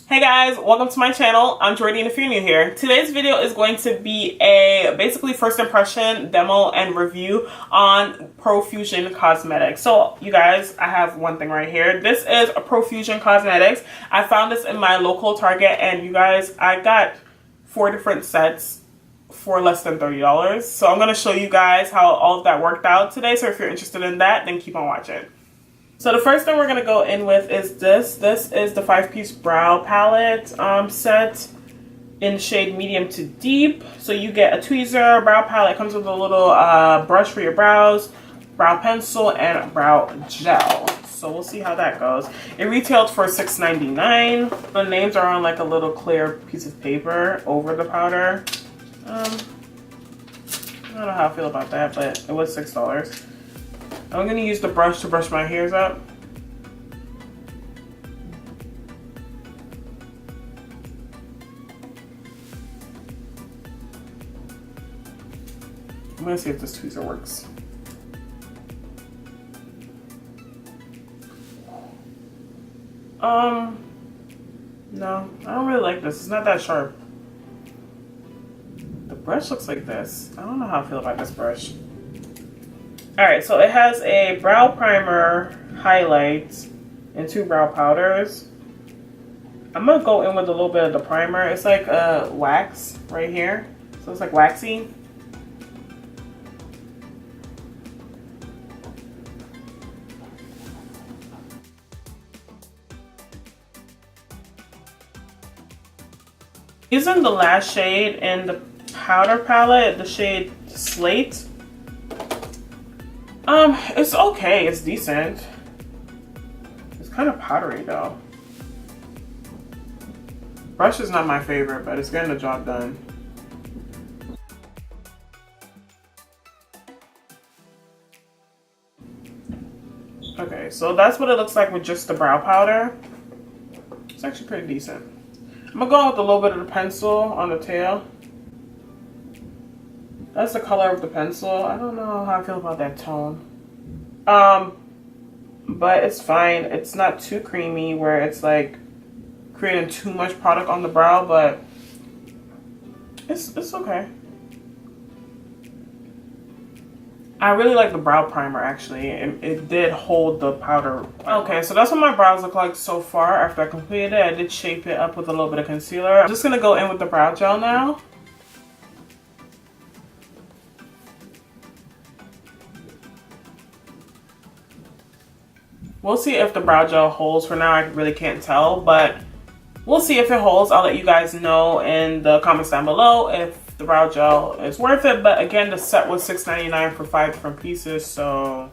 Hey guys, welcome to my channel. I'm Jordy and if you're new here, today's video is going to be a basically first impression demo and review on Profusion Cosmetics. So you guys, I have one thing right here. This is a Profusion Cosmetics. I found this in my local Target and you guys, I got 4 different sets for less than $30. So I'm going to show you guys how all of that worked out today. So if you're interested in that, then keep on watching. So the first thing we're going to go in with is this. This is the 5-piece brow palette set in shade medium to deep. So you get a tweezer, brow palette. It comes with a little brush for your brows, brow pencil, and brow gel. So we'll see how that goes. It retailed for $6.99. The names are on like a little clear piece of paper over the powder. I don't know how I feel about that, but it was $6. I'm going to use the brush to brush my hairs up. I'm going to see if this tweezer works. No, I don't really like this. It's not that sharp. The brush looks like this. I don't know how I feel about this brush. Alright, so it has a brow primer, highlight, and 2 brow powders. I'm going to go in with a little bit of the primer. It's like wax right here. So it's like waxy. Using the last shade in the powder palette, the shade Slate. It's okay. It's decent. It's kind of powdery though. Brush is not my favorite, but it's getting the job done. Okay, so that's what it looks like with just the brow powder. It's actually pretty decent. I'm gonna go with a little bit of the pencil on the tail. That's the color of the pencil. I don't know how I feel about that tone. But it's fine. It's not too creamy where it's like creating too much product on the brow, but it's okay. I really like the brow primer actually. It did hold the powder. Okay, so that's what my brows look like so far after I completed it. I did shape it up with a little bit of concealer. I'm just gonna go in with the brow gel now. We'll see if the brow gel holds. For now, I really can't tell, but we'll see if it holds. I'll let you guys know in the comments down below if the brow gel is worth it. But again, the set was $6.99 for 5 different pieces, so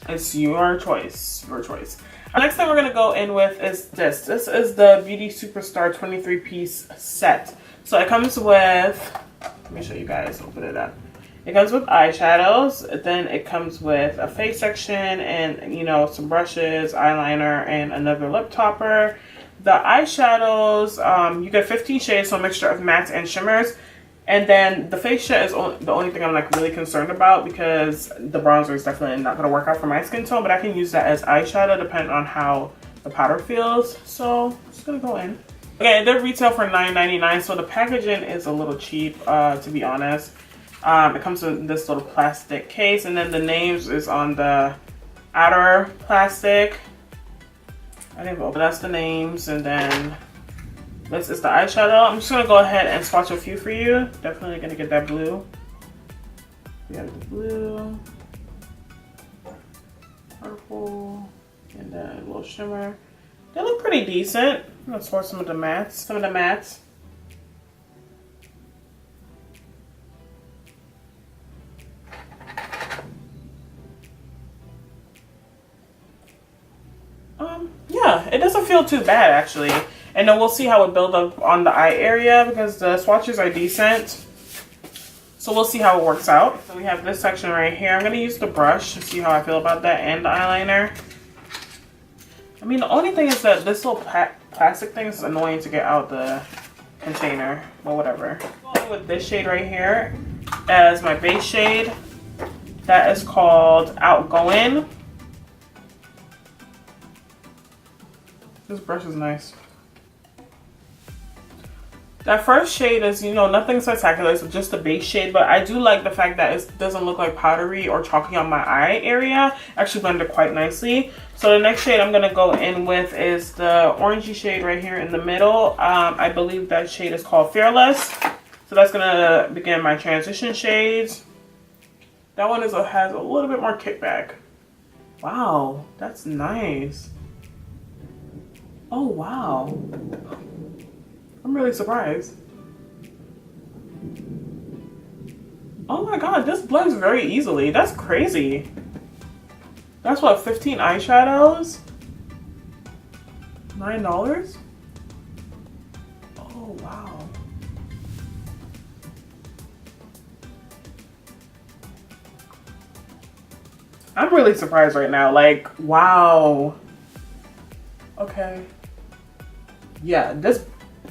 it's your choice. Your choice. The next thing we're gonna go in with is this. This is the Beauty Superstar 23-piece set. So it comes with, let me show you guys, open it up. It comes with eyeshadows, then it comes with a face section and, you know, some brushes, eyeliner, and another lip topper. The eyeshadows, you get 15 shades, so a mixture of mattes and shimmers. And then the face set is the only thing I'm like really concerned about because the bronzer is definitely not going to work out for my skin tone, but I can use that as eyeshadow depending on how the powder feels. So I'm just going to go in. Okay, they're retail for $9.99, so the packaging is a little cheap, to be honest. It comes with this little plastic case, and then the names is on the outer plastic. I didn't open. That's the names, and then this is the eyeshadow. I'm just gonna go ahead and swatch a few for you. Definitely gonna get that blue. We have the blue, purple, and then a little shimmer. They look pretty decent. I'm gonna swatch some of the mattes. Some of the mattes. Yeah, it doesn't feel too bad actually. And then we'll see how it builds up on the eye area because the swatches are decent. So we'll see how it works out. So we have this section right here. I'm going to use the brush to see how I feel about that and the eyeliner. I mean, the only thing is that this little plastic thing is annoying to get out the container, but whatever. Going with this shade right here as my base shade. That is called Outgoing. This brush is nice. That first shade is, you know, nothing spectacular. It's just a base shade, but I do like the fact that it doesn't look like powdery or chalky on my eye area. Actually blended quite nicely. So the next shade I'm gonna go in with is the orangey shade right here in the middle. I believe that shade is called Fearless. So that's gonna begin my transition shades. That one has a little bit more kickback. Wow, that's nice. Oh wow. I'm really surprised. Oh my god, this blends very easily. That's crazy. That's what, 15 eyeshadows? $9? Oh wow. I'm really surprised right now. Like, wow. Okay. Yeah, this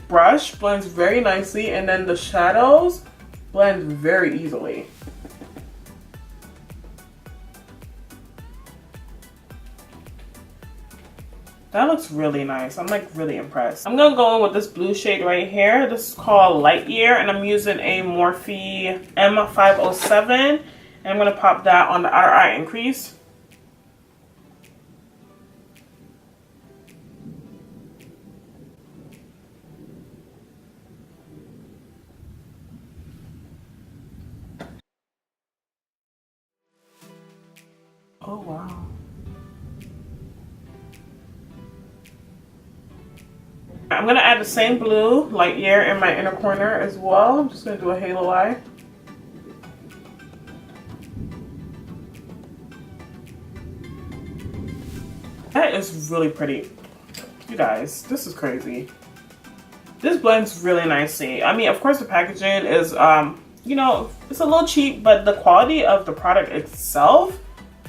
brush blends very nicely, and then the shadows blend very easily. That looks really nice. I'm like really impressed. I'm gonna go in with this blue shade right here. This is called Light Year, and I'm using a Morphe M507, and I'm gonna pop that on the outer eye and crease. Oh wow. I'm gonna add the same blue, Light Year, in my inner corner as well. I'm just gonna do a halo eye. That is really pretty. You guys, this is crazy. This blends really nicely. I mean, of course the packaging is, you know, it's a little cheap, but the quality of the product itself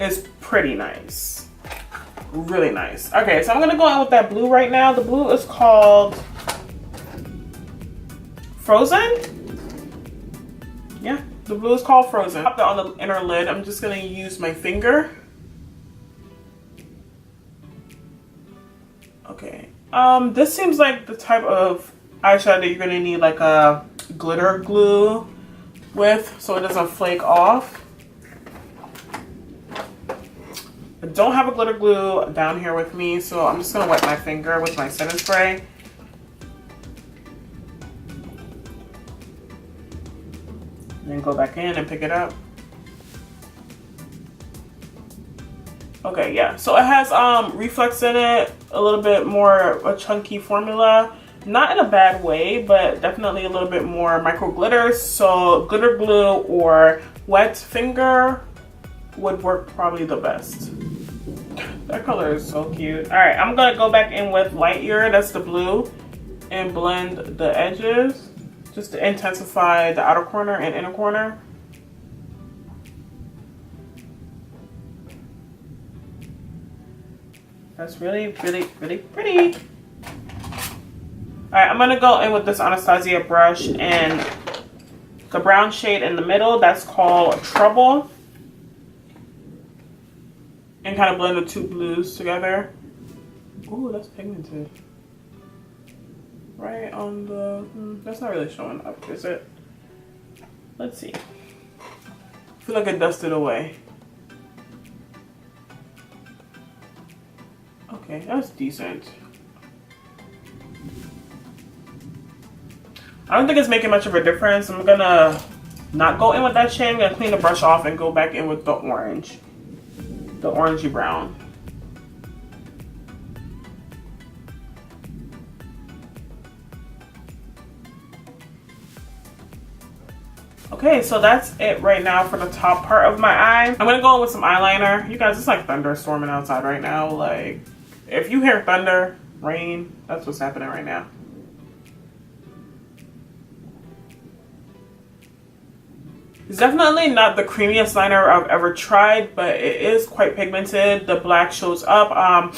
is pretty nice. Really nice. Okay, so I'm gonna go in with that blue right now. The blue is called Frozen. Yeah, the blue is called Frozen. Pop that on the inner lid. I'm just gonna use my finger. Okay. This seems like the type of eyeshadow that you're gonna need like a glitter glue with, so it doesn't flake off. I don't have a glitter glue down here with me, so I'm just gonna wet my finger with my setting spray. And then go back in and pick it up. Okay, yeah, so it has reflex in it, a little bit more a chunky formula. Not in a bad way, but definitely a little bit more micro glitters. So glitter glue or wet finger would work probably the best. That color is so cute. All right, I'm gonna go back in with Light Year, that's the blue, and blend the edges just to intensify the outer corner and inner corner. That's really, really, really pretty. All right, I'm gonna go in with this Anastasia brush and the brown shade in the middle, that's called Trouble. And kind of blend the two blues together. Ooh, that's pigmented. Right on the, that's not really showing up, is it? Let's see. I feel like it dusted away. Okay, that's decent. I don't think it's making much of a difference. I'm gonna not go in with that shade. I'm gonna clean the brush off and go back in with the orange. The orangey brown. Okay, so that's it right now for the top part of my eye. I'm gonna go in with some eyeliner. You guys, it's like thunderstorming outside right now. Like, if you hear thunder, rain, that's what's happening right now. It's definitely not the creamiest liner I've ever tried, but it is quite pigmented. The black shows up.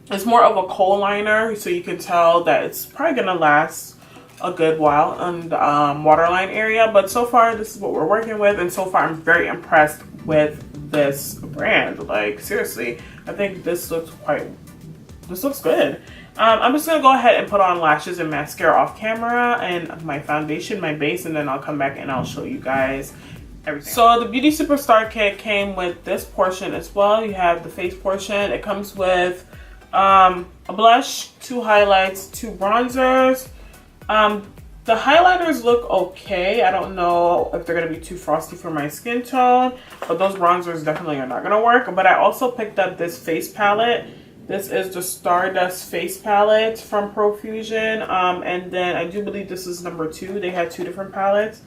It's more of a kohl liner, so you can tell that it's probably gonna last a good while on the waterline area. But so far, this is what we're working with, and so far I'm very impressed with this brand. Like, seriously, I think this looks good. I'm just gonna go ahead and put on lashes and mascara off camera, and my foundation, my base, and then I'll come back and I'll show you guys everything. So the Beauty Superstar kit came with this portion as well. You have the face portion. It comes with a blush, 2 highlights, 2 bronzers. The highlighters look okay. I don't know if they're going to be too frosty for my skin tone, but those bronzers definitely are not going to work. But I also picked up this face palette. This is the Stardust face palette from Profusion. And then I do believe this is number 2. They had 2 different palettes.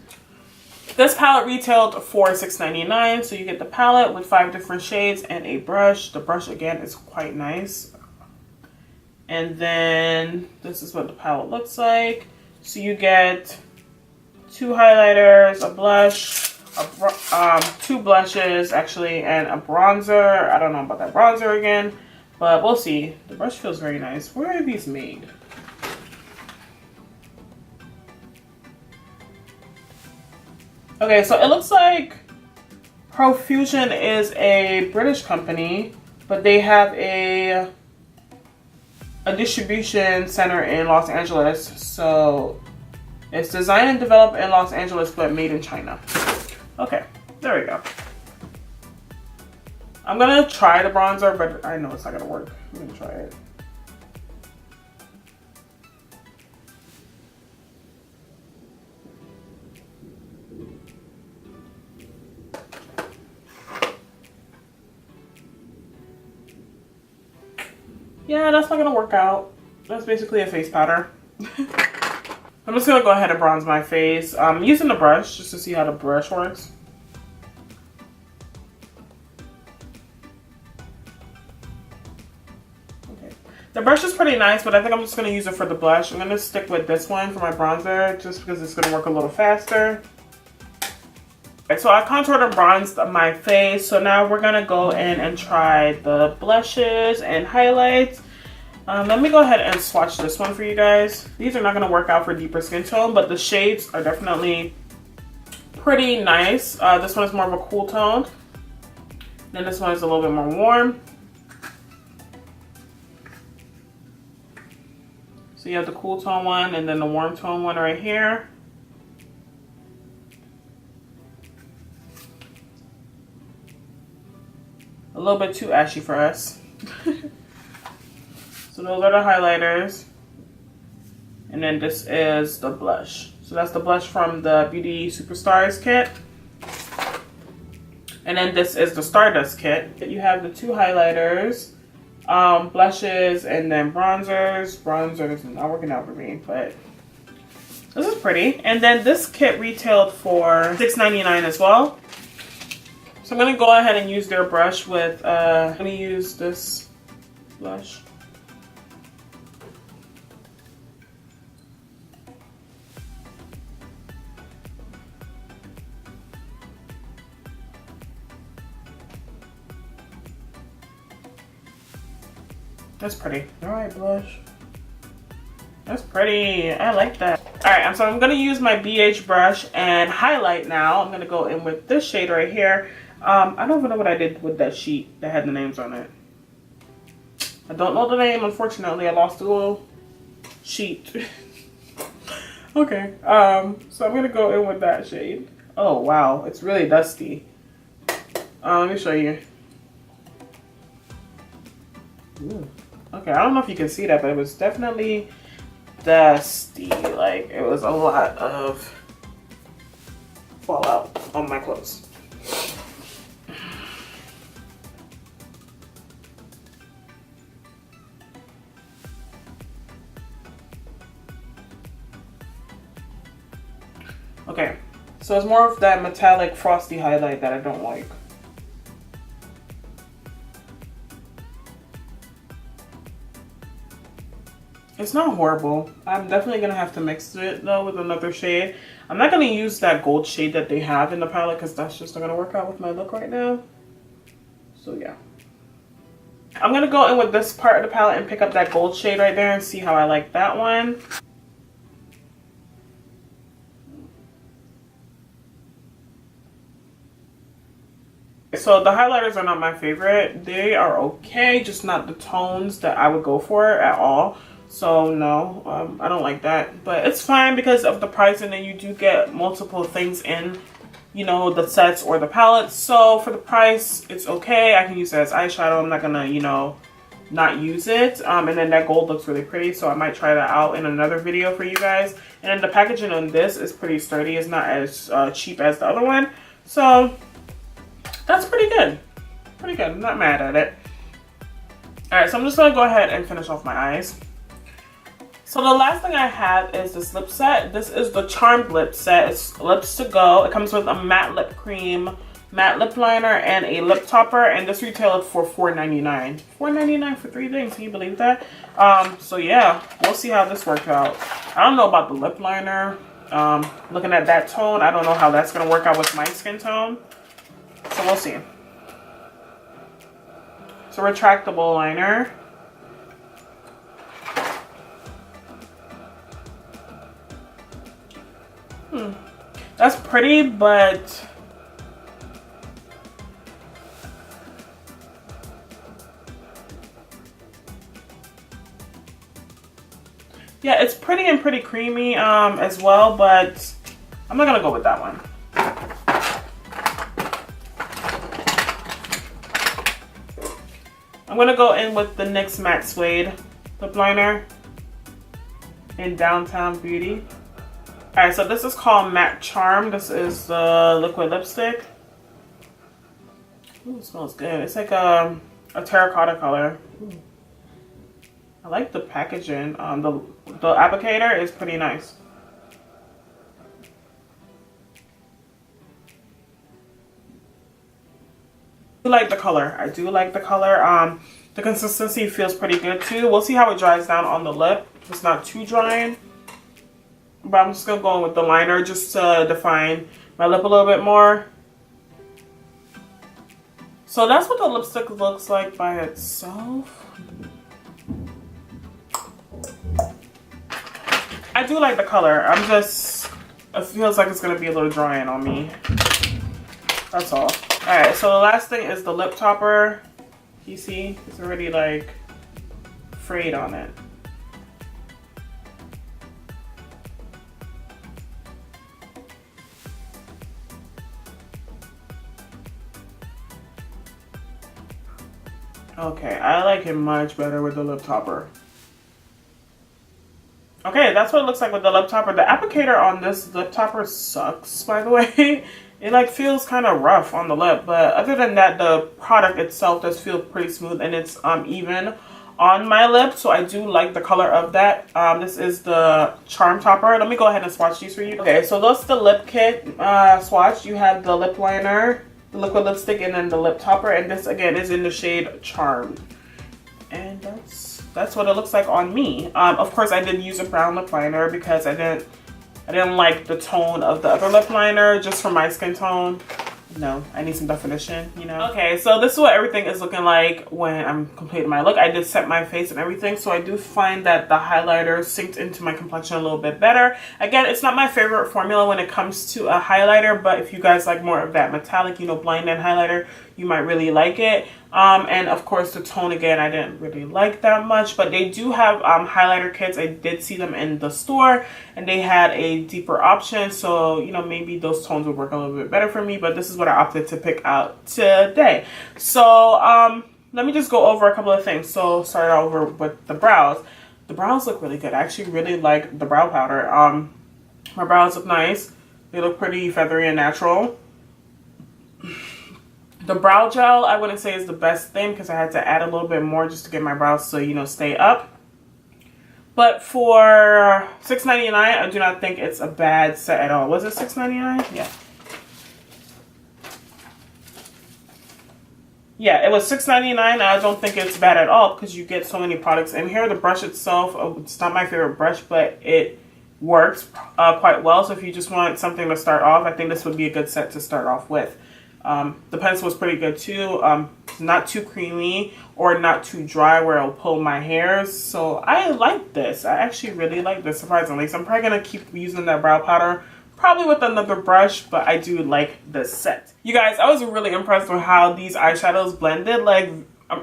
This palette retailed for $6.99. So you get the palette with 5 different shades and a brush. The brush, again, is quite nice. And then this is what the palette looks like. So you get 2 highlighters, a blush, 2 blushes actually, and a bronzer. I don't know about that bronzer again, but we'll see. The brush feels very nice. Where are these made? Okay, so it looks like Profusion is a British company, but they have a distribution center in Los Angeles. So it's designed and developed in Los Angeles but made in China. Okay, there we go. I'm gonna try the bronzer, but I know it's not gonna work. I'm gonna try it. Yeah, that's not gonna work out. That's basically a face powder. I'm just gonna go ahead and bronze my face. I'm using the brush just to see how the brush works. Okay. The brush is pretty nice, but I think I'm just gonna use it for the blush. I'm gonna stick with this one for my bronzer just because it's gonna work a little faster. Okay, so I contoured and bronzed my face. So now we're gonna go in and try the blushes and highlights. Let me go ahead and swatch this one for you guys. These are not gonna work out for deeper skin tone, but the shades are definitely pretty nice. This one is more of a cool tone. Then this one is a little bit more warm. So you have the cool tone one and then the warm tone one right here. A little bit too ashy for us. So those are the highlighters. And then this is the blush. So that's the blush from the Beauty Superstars kit. And then this is the Stardust kit. You have the 2 highlighters, blushes, and then bronzers. Bronzers not working out for me, but this is pretty. And then this kit retailed for $6.99 as well. So I'm gonna go ahead and use their brush with, let me use this blush. That's pretty. All right, blush. That's pretty. I like that. All right, so I'm gonna use my BH brush and highlight now. I'm gonna go in with this shade right here. I don't even know what I did with that sheet that had the names on it. I don't know the name, unfortunately. I lost the little sheet. Okay, so I'm gonna go in with that shade. Oh wow, it's really dusty. Let me show you. Ooh. Okay, I don't know if you can see that, but it was definitely dusty. Like, it was a lot of fallout on my clothes. Okay, so it's more of that metallic frosty highlight that I don't like. It's not horrible. I'm definitely gonna have to mix it though with another shade. I'm not gonna use that gold shade that they have in the palette because that's just not gonna work out with my look right now. So yeah. I'm gonna go in with this part of the palette and pick up that gold shade right there and see how I like that one. So the highlighters are not my favorite. They are okay, just not the tones that I would go for at all. So no, I don't like that, but it's fine because of the price, and then you do get multiple things in, you know, the sets or the palettes. So for the price, it's okay. I can use it as eyeshadow. I'm not gonna, you know, not use it. And then that gold looks really pretty, so I might try that out in another video for you guys. And then the packaging on this is pretty sturdy. It's not as cheap as the other one, so that's pretty good. Pretty good. I'm not mad at it. All right, so I'm just gonna go ahead and finish off my eyes. So the last thing I have is this lip set. This is the Charmed lip set. It's lips to go. It comes with a matte lip cream, matte lip liner, and a lip topper. And this retailed for $4.99. $4.99 for 3 things. Can you believe that? So yeah, we'll see how this works out. I don't know about the lip liner. Looking at that tone, I don't know how that's gonna work out with my skin tone. So we'll see. It's a retractable liner. That's pretty, but yeah, it's pretty and pretty creamy as well, but I'm not gonna go with that one. I'm gonna go in with the NYX Matte Suede lip liner in Downtown Beauty. Alright, so this is called Matte Charm. This is the liquid lipstick. Ooh, it smells good. It's like a terracotta color. Ooh. I like the packaging. The applicator is pretty nice. I do like the color. I do like the color. The consistency feels pretty good too. We'll see how it dries down on the lip. It's not too drying. But I'm just going to go in with the liner just to define my lip a little bit more. So that's what the lipstick looks like by itself. I do like the color. It feels like it's going to be a little drying on me. That's all. Alright, so the last thing is the lip topper. You see, it's already like frayed on it. Okay, I like it much better with the lip topper. Okay, that's what it looks like with the lip topper. The applicator on this lip topper sucks, by the way. It like feels kind of rough on the lip, but other than that, the product itself does feel pretty smooth, and it's even on my lip, so I do like the color of that. This is the Charm Topper. Let me go ahead and swatch these for you. Okay, so that's the lip kit swatch. You have the lip liner, the liquid lipstick, and then the lip topper, and this again is in the shade Charmed. And that's what it looks like on me. Of course, I did use a brown lip liner because I didn't like the tone of the other lip liner just for my skin tone. No, I need some definition, you know. Okay, so this is what everything is looking like when I'm completing my look. I did set my face and everything, so I do find that the highlighter synced into my complexion a little bit better. Again, it's not my favorite formula when it comes to a highlighter, but if you guys like more of that metallic, you know, blended highlighter, you might really like it. And of course the tone, again, I didn't really like that much, but they do have highlighter kits. I did see them in the store, and they had a deeper option, so you know, maybe those tones would work a little bit better for me, but this is what I opted to pick out today. So let me just go over a couple of things. So start over with the brows. The brows look really good. I actually really like the brow powder. My brows look nice. They look pretty feathery and natural. The brow gel, I wouldn't say is the best thing because I had to add a little bit more just to get my brows to, you know, stay up. But for $6.99, I do not think it's a bad set at all. Was it $6.99? Yeah. Yeah, it was $6.99. I don't think it's bad at all because you get so many products in here. The brush itself, it's not my favorite brush, but it works quite well. So if you just want something to start off, I think this would be a good set to start off with. The pencil was pretty good too. Not too creamy or not too dry where it'll pull my hairs. So I like this. I actually really like this, surprisingly. So I'm probably going to keep using that brow powder, probably with another brush, but I do like this set. You guys, I was really impressed with how these eyeshadows blended. Like,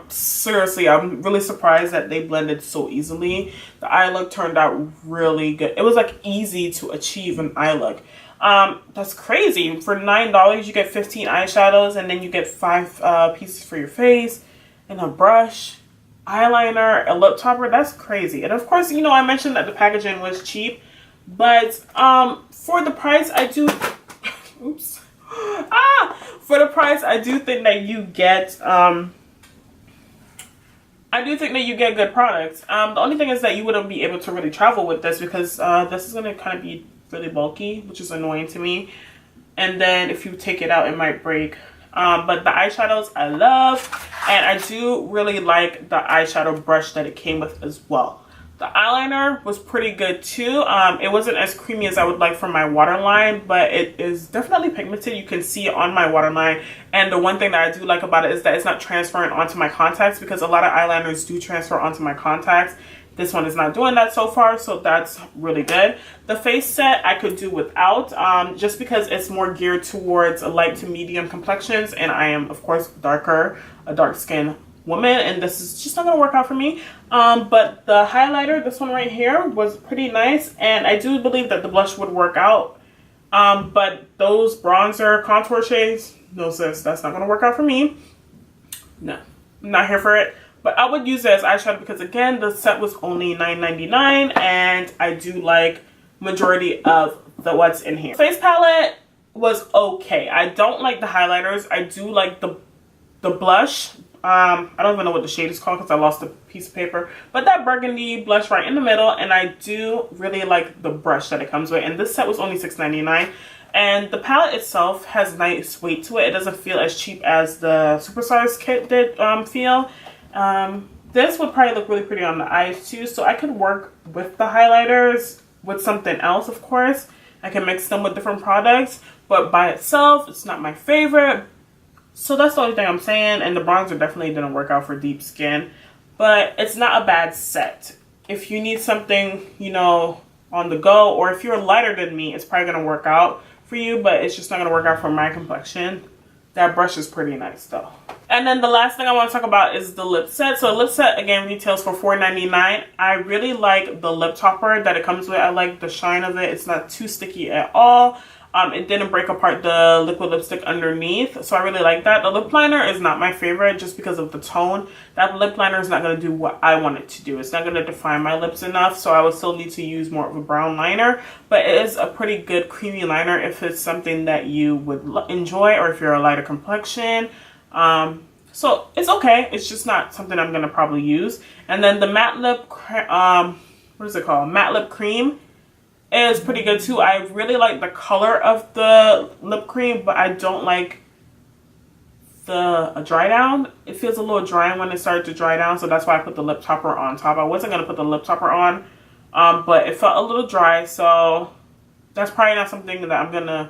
Seriously, I'm really surprised that they blended so easily. The eye look turned out really good. It was like easy to achieve an eye look. That's crazy. For $9, you get 15 eyeshadows, and then you get 5 pieces for your face, and a brush, eyeliner, a lip topper. That's crazy. And of course, you know, I mentioned that the packaging was cheap, but for the price, I do. Oops. For the price, I do think that you get. I do think that you get good products. The only thing is that you wouldn't be able to really travel with this because this is going to kind of be really bulky, which is annoying to me. And then if you take it out, it might break. But the eyeshadows I love, and I do really like the eyeshadow brush that it came with as well. The eyeliner was pretty good too. It wasn't as creamy as I would like for my waterline, but it is definitely pigmented. You can see it on my waterline. And the one thing that I do like about it is that it's not transferring onto my contacts, because a lot of eyeliners do transfer onto my contacts. This one is not doing that so far, so that's really good. The face set I could do without, just because it's more geared towards light to medium complexions, and I am, of course, a dark skin woman, and this is just not gonna work out for me. But the highlighter, this one right here, was pretty nice, and I do believe that the blush would work out. But those bronzer contour shades, no sis, that's not gonna work out for me. No, I'm not here for it. But I would use it as eyeshadow because, again, the set was only $9.99, and I do like majority of what's in here. Face palette was okay. I don't like the highlighters. I do like the blush. I don't even know what the shade is called because I lost the piece of paper. But that burgundy blush right in the middle, and I do really like the brush that it comes with. And this set was only $6.99. And the palette itself has nice weight to it. It doesn't feel as cheap as the Superstars kit did feel. This would probably look really pretty on the eyes too, so I could work with the highlighters with something else. Of course, I can mix them with different products, but by itself, it's not my favorite. So that's the only thing I'm saying. And the bronzer definitely didn't work out for deep skin, but it's not a bad set. If you need something, you know, on the go, or if you're lighter than me, it's probably gonna work out for you, but it's just not gonna work out for my complexion. That brush is pretty nice though. And then the last thing I want to talk about is the lip set. So the lip set, again, retails for $4.99. I really like the lip topper that it comes with. I like the shine of it. It's not too sticky at all. It didn't break apart the liquid lipstick underneath, so I really like that. The lip liner is not my favorite just because of the tone. That lip liner is not going to do what I want it to do. It's not going to define my lips enough, so I would still need to use more of a brown liner. But it is a pretty good creamy liner if it's something that you would enjoy, or if you're a lighter complexion. So it's okay. It's just not something I'm going to probably use. And then the matte lip, what is it called? Matte lip cream is pretty good too. I really like the color of the lip cream, but I don't like the dry down. It feels a little dry when it started to dry down, so that's why I put the lip topper on top. I wasn't going to put the lip topper on, but it felt a little dry, so that's probably not something that I'm going to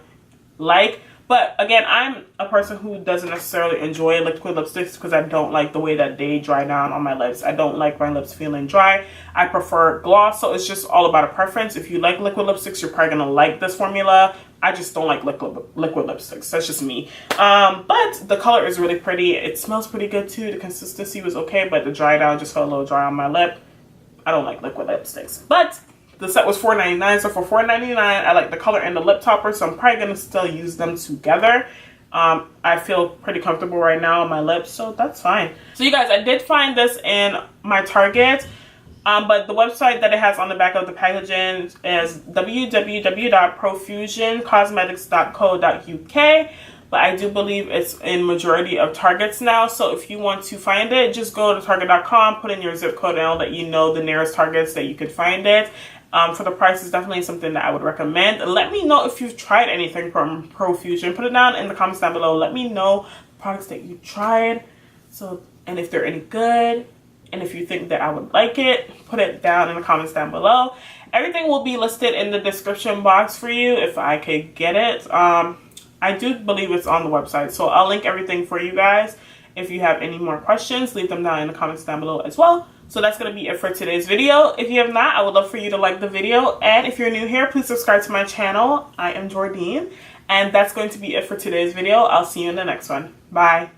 like. But again, I'm a person who doesn't necessarily enjoy liquid lipsticks because I don't like the way that they dry down on my lips. I don't like my lips feeling dry. I prefer gloss, so it's just all about a preference. If you like liquid lipsticks, you're probably going to like this formula. I just don't like liquid lipsticks. That's just me. But the color is really pretty. It smells pretty good too. The consistency was okay, but the dry down just felt a little dry on my lip. I don't like liquid lipsticks. But the set was $4.99, so for $4.99, I like the color and the lip topper, so I'm probably going to still use them together. I feel pretty comfortable right now on my lips, so that's fine. So you guys, I did find this in my Target, but the website that it has on the back of the packaging is www.profusioncosmetics.co.uk. But I do believe it's in majority of Targets now. So if you want to find it, just go to Target.com, put in your zip code, and I'll let you know the nearest Targets that you could find it. For the price, is definitely something that I would recommend. Let me know if you've tried anything from Profusion. Put it down in the comments down below. Let me know products that you tried. And if they're any good, and if you think that I would like it, put it down in the comments down below. Everything will be listed in the description box for you if I could get it. I do believe it's on the website, so I'll link everything for you guys. If you have any more questions, leave them down in the comments down below as well. So that's going to be it for today's video. If you have not, I would love for you to like the video. And if you're new here, please subscribe to my channel. I am Jordine. And that's going to be it for today's video. I'll see you in the next one. Bye.